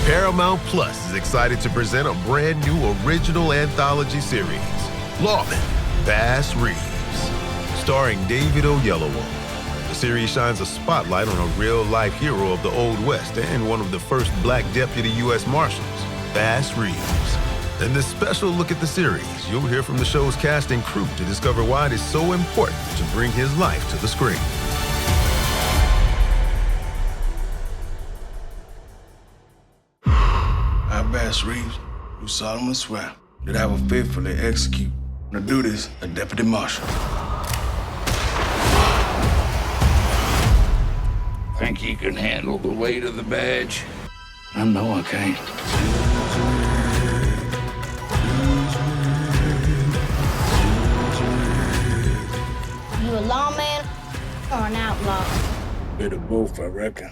Paramount Plus is excited to present a brand new original anthology series, Lawmen, Bass Reeves, starring David Oyelowo. The series shines a spotlight on a real-life hero of the Old West and one of the first black deputy US Marshals, Bass Reeves. In this special look at the series, you'll hear from the show's cast and crew to discover why it is so important to bring his life to the screen. I, Bass Reeves, do solemnly swear that I will faithfully execute the duties of Deputy Marshal. Think you can handle the weight of the badge? I know I can't. You a lawman or an outlaw? Bit of both, I reckon.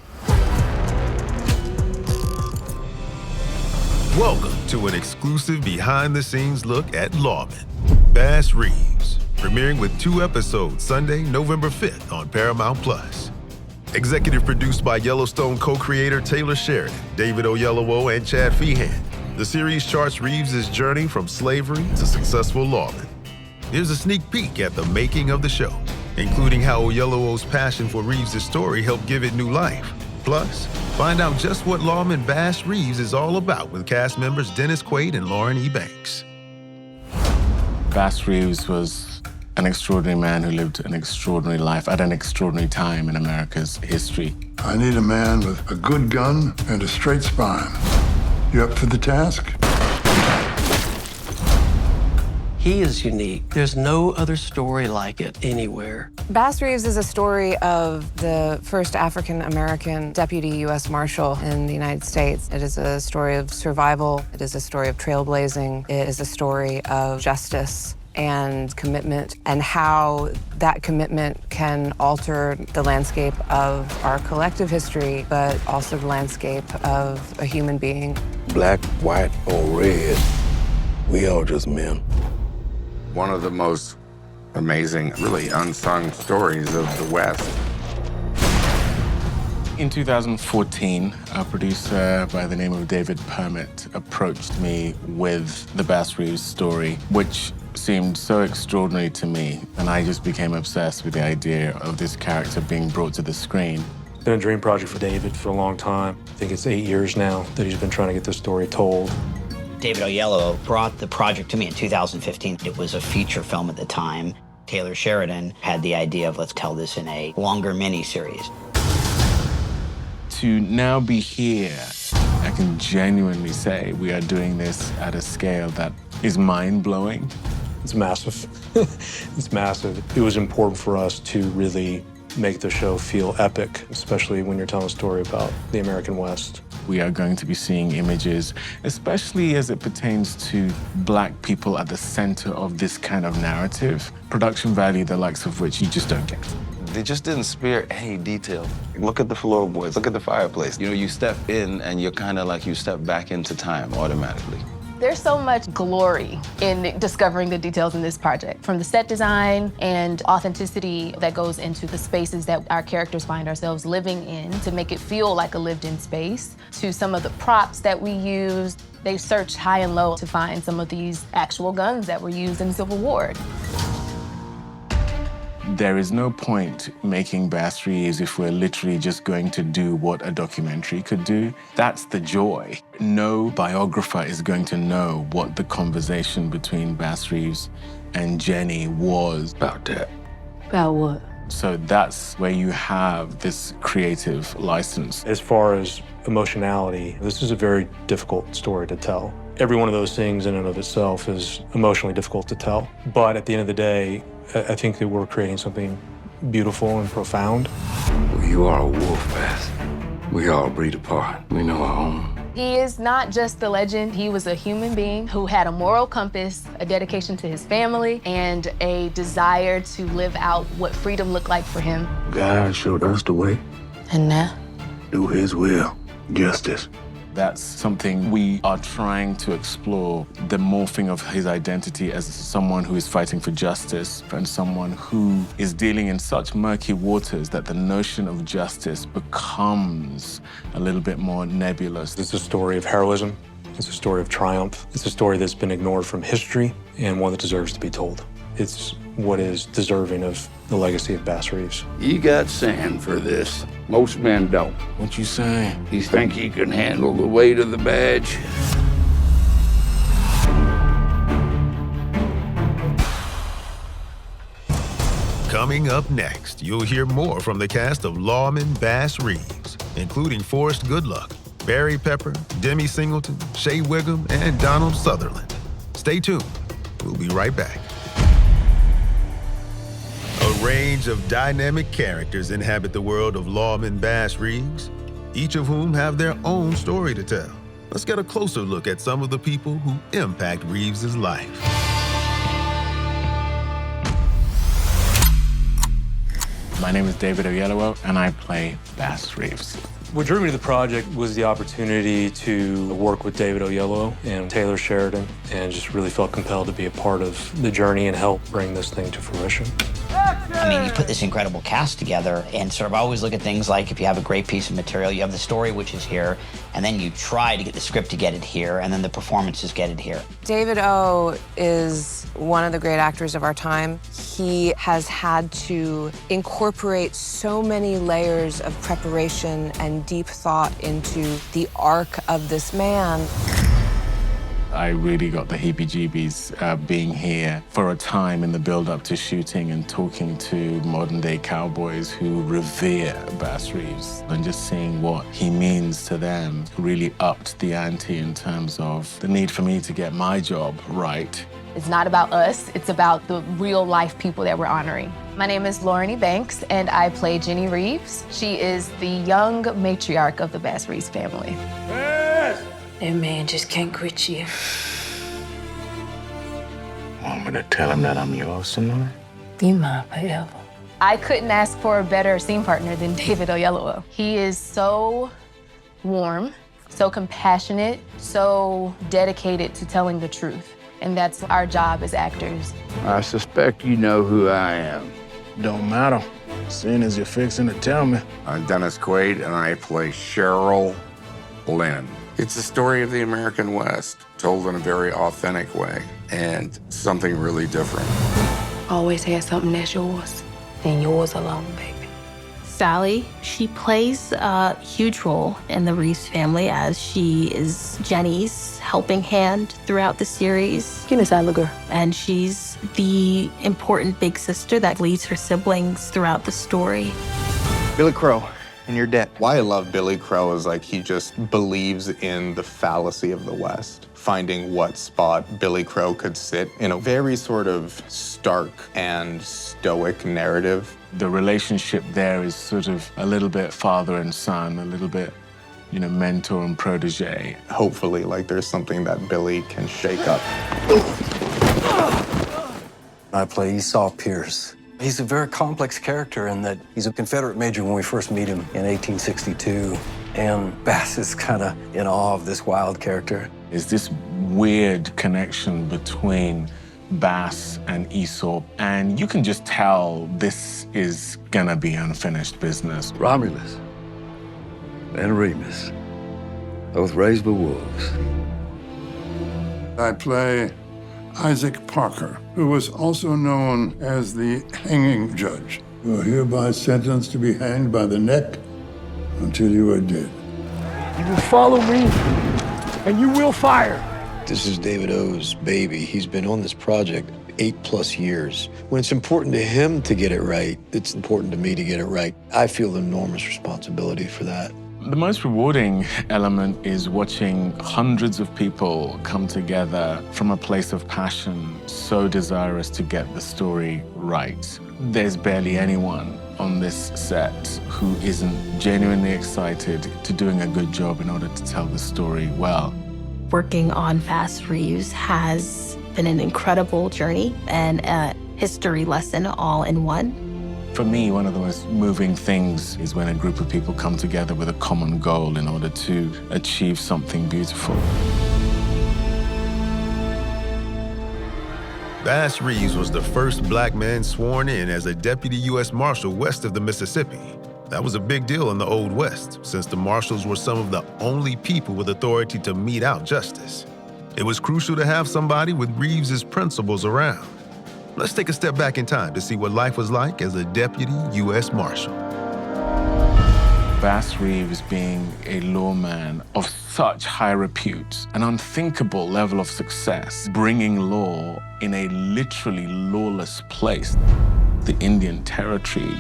Welcome to an exclusive behind-the-scenes look at Lawmen, Bass Reeves, premiering with 2 episodes Sunday, November 5th on Paramount Plus. Executive produced by Yellowstone co-creator Taylor Sheridan, David Oyelowo, and Chad Feehan. The series charts Reeves' journey from slavery to successful lawman. Here's a sneak peek at the making of the show, including how Oyelowo's passion for Reeves' story helped give it new life. Plus, find out just what Lawman Bass Reeves is all about with cast members Dennis Quaid and Lauren E. Banks. Bass Reeves was an extraordinary man who lived an extraordinary life at an extraordinary time in America's history. I need a man with a good gun and a straight spine. You up for the task? He is unique. There's no other story like it anywhere. Bass Reeves is a story of the first African-American deputy U.S. Marshal in the United States. It is a story of survival. It is a story of trailblazing. It is a story of justice and commitment, and how that commitment can alter the landscape of our collective history, but also the landscape of a human being. Black, white, or red, we all just men. One of the most amazing, really unsung stories of the West. In 2014, a producer by the name of David Permit approached me with the Bass Reeves story, which seemed so extraordinary to me, and I just became obsessed with the idea of this character being brought to the screen. It's been a dream project for David for a long time. I think it's 8 years now that he's been trying to get this story told. David Oyelowo brought the project to me in 2015. It was a feature film at the time. Taylor Sheridan had the idea of let's tell this in a longer miniseries. To now be here, I can genuinely say we are doing this at a scale that is mind-blowing. It's massive. It's massive. It was important for us to really make the show feel epic, especially when you're telling a story about the American West. We are going to be seeing images, especially as it pertains to Black people at the center of this kind of narrative. Production value, the likes of which you just don't get. They just didn't spare any detail. Look at the floorboards, look at the fireplace. You know, you step in and you're kind of like you step back into time automatically. There's so much glory in discovering the details in this project, from the set design and authenticity that goes into the spaces that our characters find ourselves living in to make it feel like a lived-in space, to some of the props that we use. They searched high and low to find some of these actual guns that were used in the Civil War. There is no point making Bass Reeves if we're literally just going to do what a documentary could do. That's the joy. No biographer is going to know what the conversation between Bass Reeves and Jenny was. About that. About what? So that's where you have this creative license. As far as emotionality, this is a very difficult story to tell. Every one of those things in and of itself is emotionally difficult to tell. But at the end of the day, I think that we're creating something beautiful and profound. Well, you are a wolf, Bass. We all breed apart. We know our own. He is not just a legend. He was a human being who had a moral compass, a dedication to his family, and a desire to live out what freedom looked like for him. God showed us the way. And now? Do his will. Justice. That's something we are trying to explore, the morphing of his identity as someone who is fighting for justice and someone who is dealing in such murky waters that the notion of justice becomes a little bit more nebulous. It's a story of heroism. It's a story of triumph. It's a story that's been ignored from history and one that deserves to be told. It's what is deserving of the legacy of Bass Reeves. You got sand for this. Most men don't. What you say? You think you can handle the weight of the badge? Coming up next, you'll hear more from the cast of Lawmen, Bass Reeves, including Forrest Goodluck, Barry Pepper, Demi Singleton, Shea Wiggum, and Donald Sutherland. Stay tuned. We'll be right back. A range of dynamic characters inhabit the world of Lawmen, Bass Reeves, each of whom have their own story to tell. Let's get a closer look at some of the people who impact Reeves' life. My name is David Oyelowo, and I play Bass Reeves. What drew me to the project was the opportunity to work with David Oyelowo and Taylor Sheridan, and just really felt compelled to be a part of the journey and help bring this thing to fruition. I mean, you put this incredible cast together, and sort of always look at things like if you have a great piece of material, you have the story, which is here, and then you try to get the script to get it here, and then the performances get it here. David O is one of the great actors of our time. He has had to incorporate so many layers of preparation and deep thought into the arc of this man. I really got the heebie-jeebies being here for a time in the build-up to shooting and talking to modern-day cowboys who revere Bass Reeves, and just seeing what he means to them really upped the ante in terms of the need for me to get my job right. It's not about us, it's about the real-life people that we're honoring. My name is Lauren E. Banks, and I play Jenny Reeves. She is the young matriarch of the Bass Reeves family. That man just can't quit you. Want me to tell him that I'm yours tonight? You mine forever. I couldn't ask for a better scene partner than David Oyelowo. He is so warm, so compassionate, so dedicated to telling the truth. And that's our job as actors. I suspect you know who I am. Don't matter, seeing as you're fixing to tell me. I'm Dennis Quaid, and I play Cheryl Lynn. It's a story of the American West, told in a very authentic way, and something really different. Always had something that's yours, and yours alone, baby. Sally, she plays a huge role in the Reeves family as she is Jenny's helping hand throughout the series. Get inside, little girl. And she's the important big sister that leads her siblings throughout the story. Billy Crow. And you're dead. Why I love Billy Crow is like he just believes in the fallacy of the West, finding what spot Billy Crow could sit in a very sort of stark and stoic narrative. The relationship there is sort of a little bit father and son, a little bit, you know, mentor and protege. Hopefully, like there's something that Billy can shake up. I play Esau Pierce. He's a very complex character in that he's a Confederate major when we first meet him in 1862. And Bass is kind of in awe of this wild character. There's this weird connection between Bass and Esau, and you can just tell this is gonna be unfinished business. Romulus and Remus, both raised by wolves. I play Isaac Parker, who was also known as the hanging judge. You are hereby sentenced to be hanged by the neck until you are dead. You will follow me, and you will fire. This is David O's baby. He's been on this project 8+ years. When it's important to him to get it right, it's important to me to get it right. I feel enormous responsibility for that. The most rewarding element is watching hundreds of people come together from a place of passion, so desirous to get the story right. There's barely anyone on this set who isn't genuinely excited to doing a good job in order to tell the story well. Working on Bass Reeves has been an incredible journey and a history lesson all in one. For me, one of the most moving things is when a group of people come together with a common goal in order to achieve something beautiful. Bass Reeves was the first black man sworn in as a deputy U.S. Marshal west of the Mississippi. That was a big deal in the Old West, since the marshals were some of the only people with authority to mete out justice. It was crucial to have somebody with Reeves's principles around. Let's take a step back in time to see what life was like as a deputy U.S. Marshal. Bass Reeves being a lawman of such high repute, an unthinkable level of success, bringing law in a literally lawless place, the Indian Territory.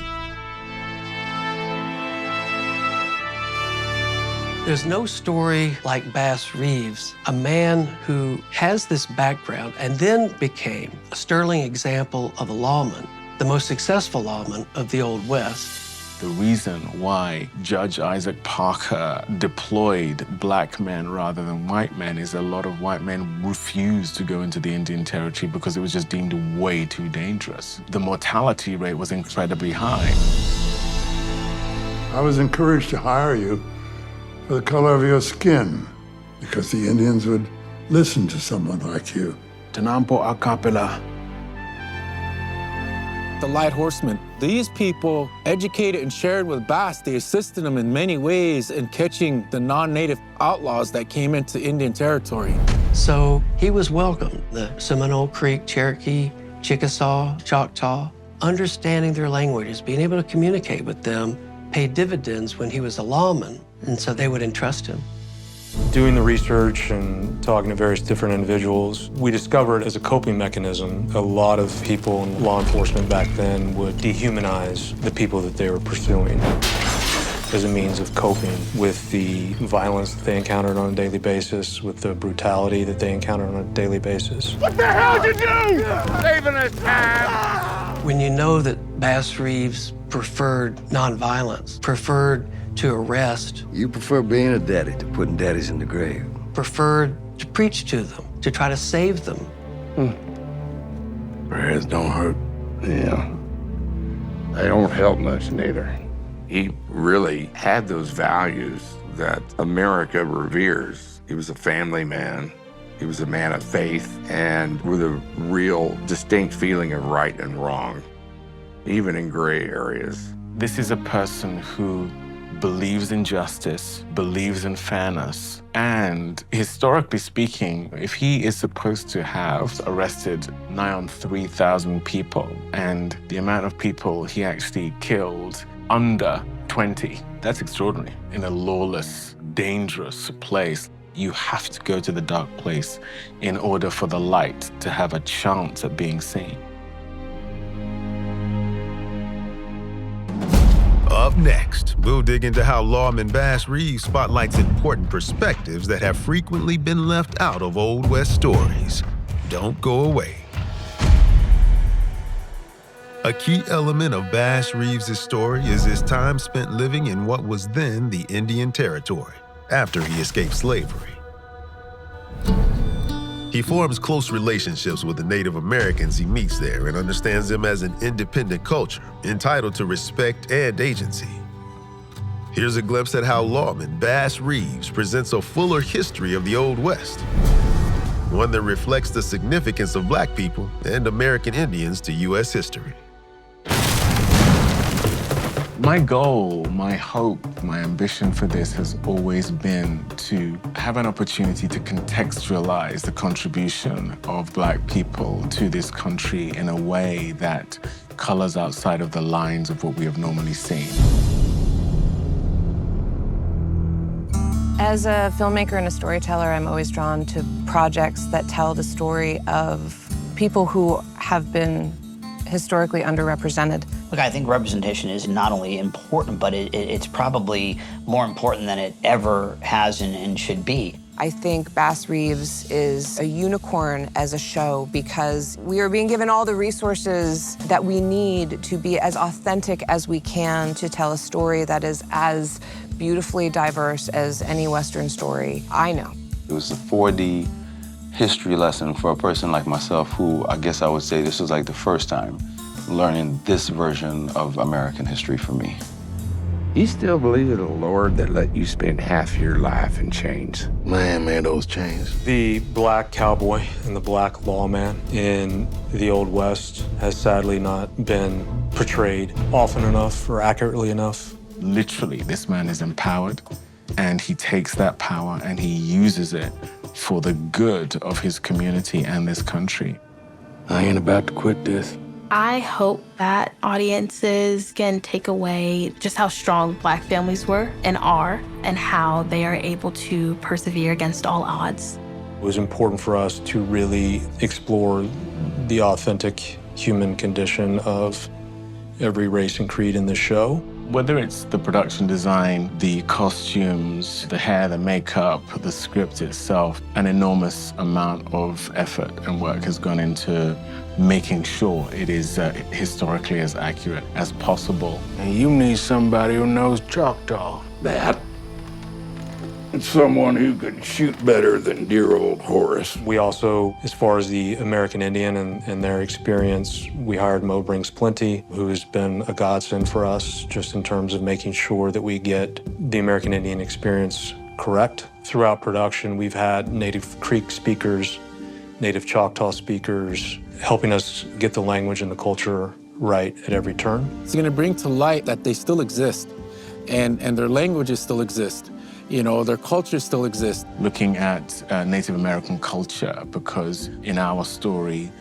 There's no story like Bass Reeves, a man who has this background and then became a sterling example of a lawman, the most successful lawman of the Old West. The reason why Judge Isaac Parker deployed black men rather than white men is a lot of white men refused to go into the Indian Territory because it was just deemed way too dangerous. The mortality rate was incredibly high. I was encouraged to hire you for the color of your skin, because the Indians would listen to someone like you. Tenampo Acapella. The Light Horsemen. These people, educated and shared with Bass, they assisted him in many ways in catching the non-native outlaws that came into Indian Territory. So he was welcomed. The Seminole, Creek, Cherokee, Chickasaw, Choctaw, understanding their languages, being able to communicate with them, paid dividends when he was a lawman, and so they would entrust him. Doing the research and talking to various different individuals, we discovered as a coping mechanism, a lot of people in law enforcement back then would dehumanize the people that they were pursuing as a means of coping with the violence that they encountered on a daily basis, with the brutality that they encountered on a daily basis. What the hell did you do? Saving us time. When you know that Bass Reeves preferred nonviolence, preferred to arrest. You prefer being a daddy to putting daddies in the grave. Preferred to preach to them, to try to save them. Prayers don't hurt. Yeah. They don't help much neither. He really had those values that America reveres. He was a family man. He was a man of faith and with a real distinct feeling of right and wrong, even in gray areas. This is a person who believes in justice, believes in fairness, and historically speaking, if he is supposed to have arrested nigh on 3,000 people, and the amount of people he actually killed under 20, that's extraordinary. In a lawless, dangerous place, you have to go to the dark place in order for the light to have a chance at being seen. Up next, we'll dig into how lawman Bass Reeves spotlights important perspectives that have frequently been left out of Old West stories. Don't go away. A key element of Bass Reeves' story is his time spent living in what was then the Indian Territory, after he escaped slavery. He forms close relationships with the Native Americans he meets there and understands them as an independent culture, entitled to respect and agency. Here's a glimpse at how lawman Bass Reeves presents a fuller history of the Old West, one that reflects the significance of Black people and American Indians to U.S. history. My goal, my hope, my ambition for this has always been to have an opportunity to contextualize the contribution of Black people to this country in a way that colors outside of the lines of what we have normally seen. As a filmmaker and a storyteller, I'm always drawn to projects that tell the story of people who have been historically underrepresented. Look, I think representation is not only important, but it's probably more important than it ever has and should be. I think Bass Reeves is a unicorn as a show because we are being given all the resources that we need to be as authentic as we can to tell a story that is as beautifully diverse as any Western story I know. It was a 4D history lesson for a person like myself who I guess I would say this was like the first time learning this version of American history for me. You still believe in a Lord that let you spend half your life in chains? Man, those chains. The black cowboy and the black lawman in the Old West has sadly not been portrayed often enough or accurately enough. Literally, this man is empowered, and he takes that power and he uses it for the good of his community and this country. I ain't about to quit this. I hope that audiences can take away just how strong Black families were and are, and how they are able to persevere against all odds. It was important for us to really explore the authentic human condition of every race and creed in the show. Whether it's the production design, the costumes, the hair, the makeup, the script itself, an enormous amount of effort and work has gone into making sure it is historically as accurate as possible. And you need somebody who knows Choctaw. That? And someone who can shoot better than dear old Horace. We also, as far as the American Indian and their experience, we hired Mo Brings Plenty, who has been a godsend for us just in terms of making sure that we get the American Indian experience correct. Throughout production, we've had Native Creek speakers, Native Choctaw speakers, helping us get the language and the culture right at every turn. It's going to bring to light that they still exist, and their languages still exist. You know, their culture still exists. Looking at Native American culture, because in our story,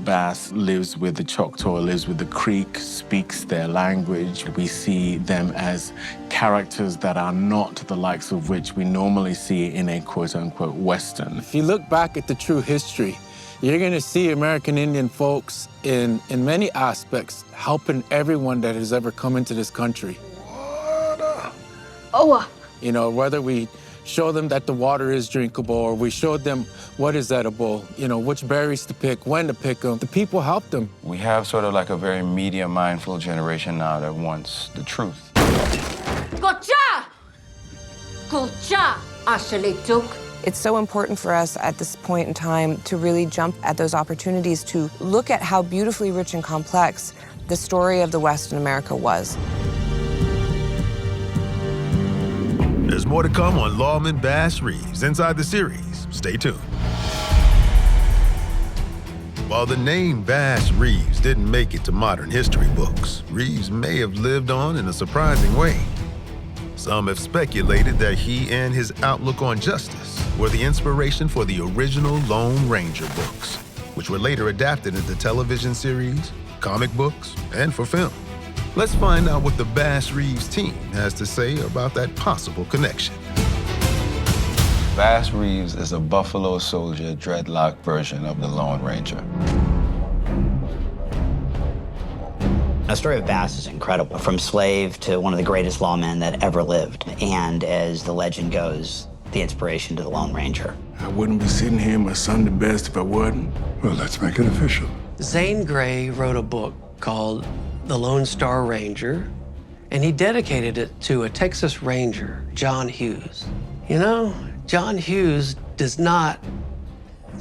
Bass lives with the Choctaw, lives with the Creek, speaks their language. We see them as characters that are not the likes of which we normally see in a quote-unquote Western. If you look back at the true history, you're going to see American Indian folks in many aspects helping everyone that has ever come into this country. You know, whether we show them that the water is drinkable or we showed them what is edible, you know, which berries to pick, when to pick them, the people helped them. We have sort of like a very media-mindful generation now that wants the truth. It's so important for us at this point in time to really jump at those opportunities to look at how beautifully rich and complex the story of the West in America was. There's more to come on Lawmen Bass Reeves inside the series. Stay tuned. While the name Bass Reeves didn't make it to modern history books, Reeves may have lived on in a surprising way. Some have speculated that he and his outlook on justice were the inspiration for the original Lone Ranger books, which were later adapted into television series, comic books, and for film. Let's find out what the Bass Reeves team has to say about that possible connection. Bass Reeves is a Buffalo Soldier dreadlock version of the Lone Ranger. The story of Bass is incredible. From slave to one of the greatest lawmen that ever lived. And as the legend goes, the inspiration to the Lone Ranger. I wouldn't be sitting here in my Sunday best if I wasn't. Well, let's make it official. Zane Grey wrote a book called The Lone Star Ranger, and he dedicated it to a Texas Ranger, John Hughes. You know, John Hughes does not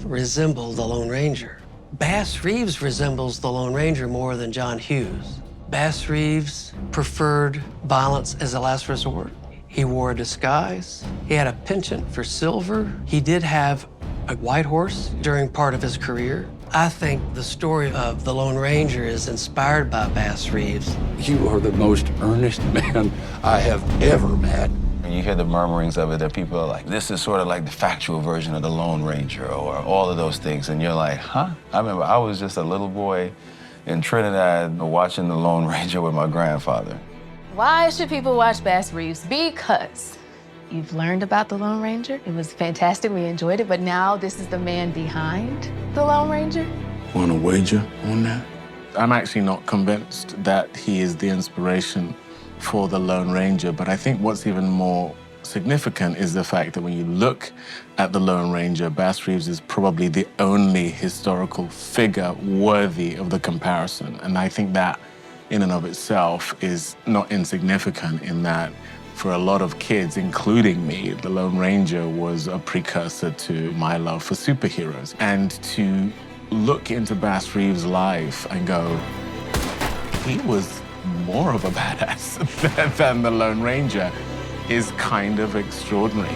resemble the Lone Ranger. Bass Reeves resembles the Lone Ranger more than John Hughes. Bass Reeves preferred violence as a last resort. He wore a disguise. He had a penchant for silver. He did have a white horse during part of his career. I think the story of the Lone Ranger is inspired by Bass Reeves. You are the most earnest man I have ever met. And you hear the murmurings of it that people are like, this is sort of like the factual version of the Lone Ranger or all of those things. And you're like, huh? I remember I was just a little boy in Trinidad watching the Lone Ranger with my grandfather. Why should people watch Bass Reeves? Because you've learned about the Lone Ranger. It was fantastic, we enjoyed it, but now this is the man behind the Lone Ranger. Want to wager on that? I'm actually not convinced that he is the inspiration for the Lone Ranger, but I think what's even more significant is the fact that when you look at the Lone Ranger, Bass Reeves is probably the only historical figure worthy of the comparison. And I think that in and of itself is not insignificant in that for a lot of kids, including me, the Lone Ranger was a precursor to my love for superheroes. And to look into Bass Reeves' life and go, he was more of a badass than the Lone Ranger is kind of extraordinary.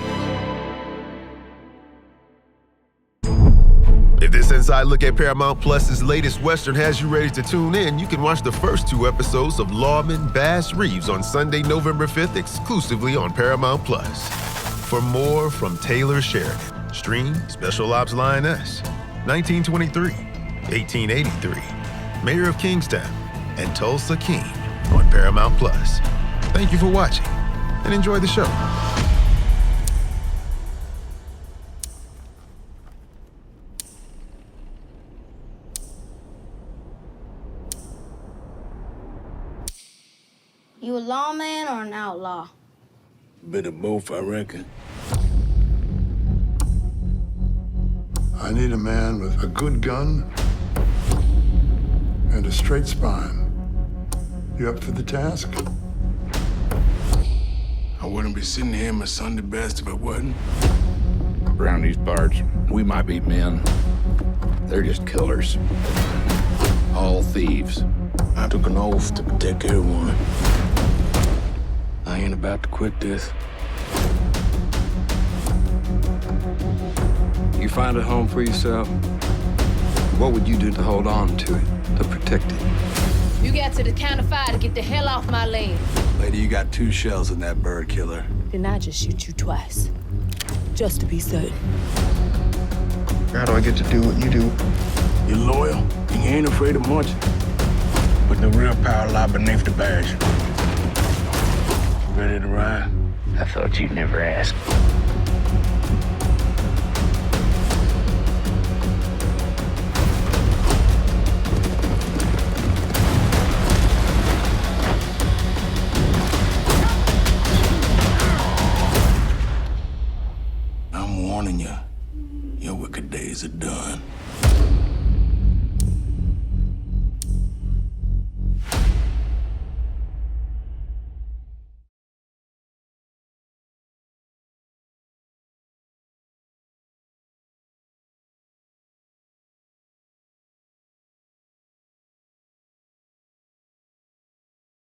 If this inside look at Paramount Plus's latest Western has you ready to tune in, you can watch the first 2 episodes of Lawmen, Bass, Reeves on Sunday, November 5th, exclusively on Paramount Plus. For more from Taylor Sheridan, stream Special Ops Lioness, 1923, 1883, Mayor of Kingstown, and Tulsa King on Paramount Plus. Thank you for watching, and enjoy the show. You a lawman or an outlaw? Bit of both, I reckon. I need a man with a good gun and a straight spine. You up for the task? I wouldn't be sitting here in my Sunday best if I wasn't. Around these parts, we might be men. They're just killers. All thieves. I took an oath to protect everyone. I ain't about to quit this. You find a home for yourself? What would you do to hold on to it, to protect it? You got to the count of 5 to get the hell off my land. Lady, you got 2 shells in that bird killer. Then I just shoot you twice, just to be certain. How do I get to do what you do? You're loyal, and you ain't afraid of much. But the real power lies beneath the badge. Ready to ride? I thought you'd never ask. I'm warning you, your wicked days are done.